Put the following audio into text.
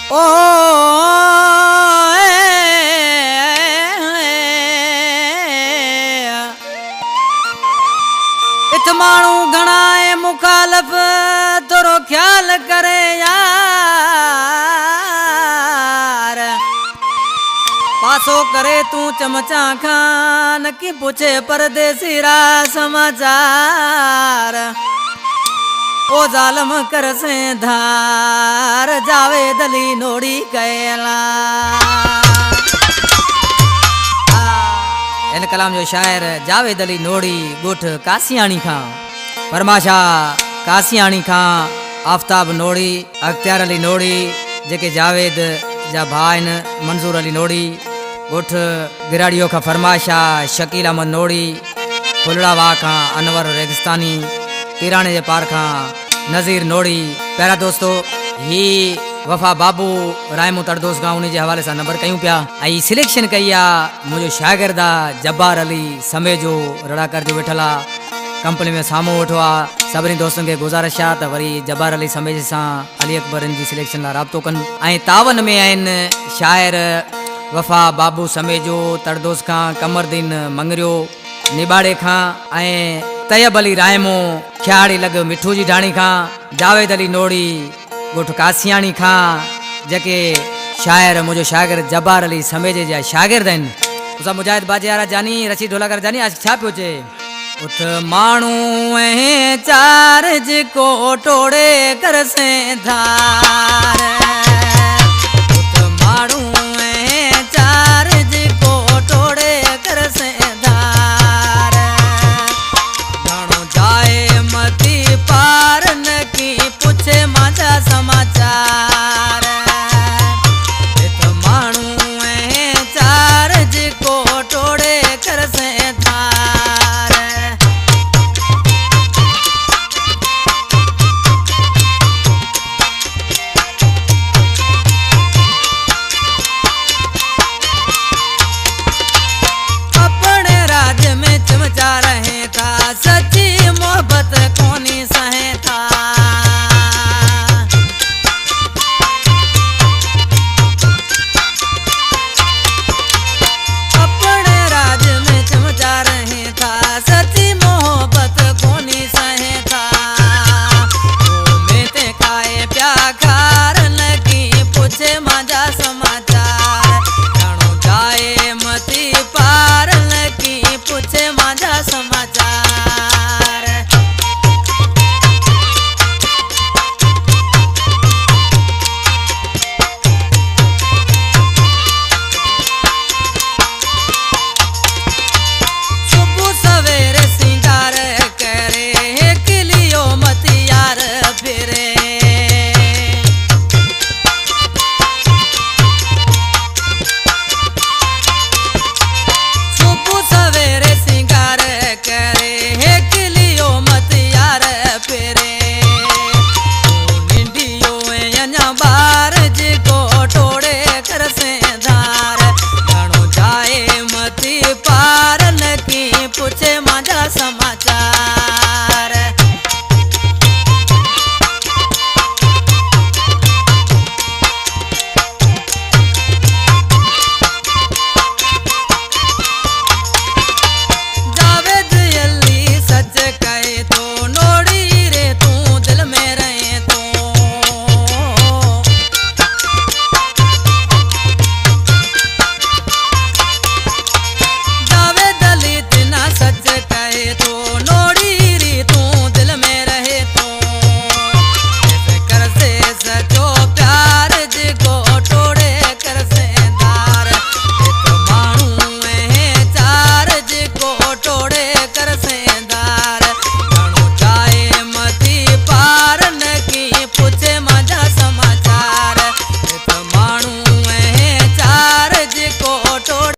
ओ इत माण्हू घणा मुखालफ तोरो ख्याल करे यार पासो करे तू चमचा खान की पूछे परदेसी रा समाचार ओ जालम कर से धार जावेद अली नोड़ी कैला। इन कलाम जो शायर जावेद अली नोड़ी गुठ कासियाणी खां परमाशा कासियाणी खां आफ्ताब नोड़ी अख्तियार अली नोड़ी जेके जावेद जा भाइन मंजूर अली नोड़ी गुठ गिराड़ियों का फरमाशा शकील अहमद नोड़ी फुलड़ा वाह खां अनवर रेगिस्तानी पीराने जे पार खां नज़ीर नोड़ी। प्यारा दोस्तों ही वफा बाबू रायमू तड़दोस गांव उन्हीं के हवाले से नंबर कयूं पिया आई सिलेक्शन कई आ मुझे शागिर्दा जब्बार अली समेजो रड़ाकर जो वेठला कंपनी में सामू वेठो आ सभी दोस्तों के गुजारिश आ त वरी जब्बार अली समेज से अली अकबर जी सिलेक्शन ला राब्तो कन। तावन में आइन शायर वफा बाबू समेजो तड़दोस खां कमरदीन मंगरियो निबाड़े खां तैयब अली रायमो ख्याड़ी लग मिठू जी ढाणी खां जावेद अली नोड़ी गुठ कासियाणी खां जेके शायर मुझो शागिर्द जब्बार अली समेजे जा शागिर्द आहिनि उसा मुजाहिद बाजियारा जानी रशीद ढोलाकर जानी आज छा पियो चे उठ माण्हू चार जिको टोड़े कर से धार उठ माण्हू चार जिको टोड़े कर से धार घणो जाए मती पार न की पूछे माजा समाचार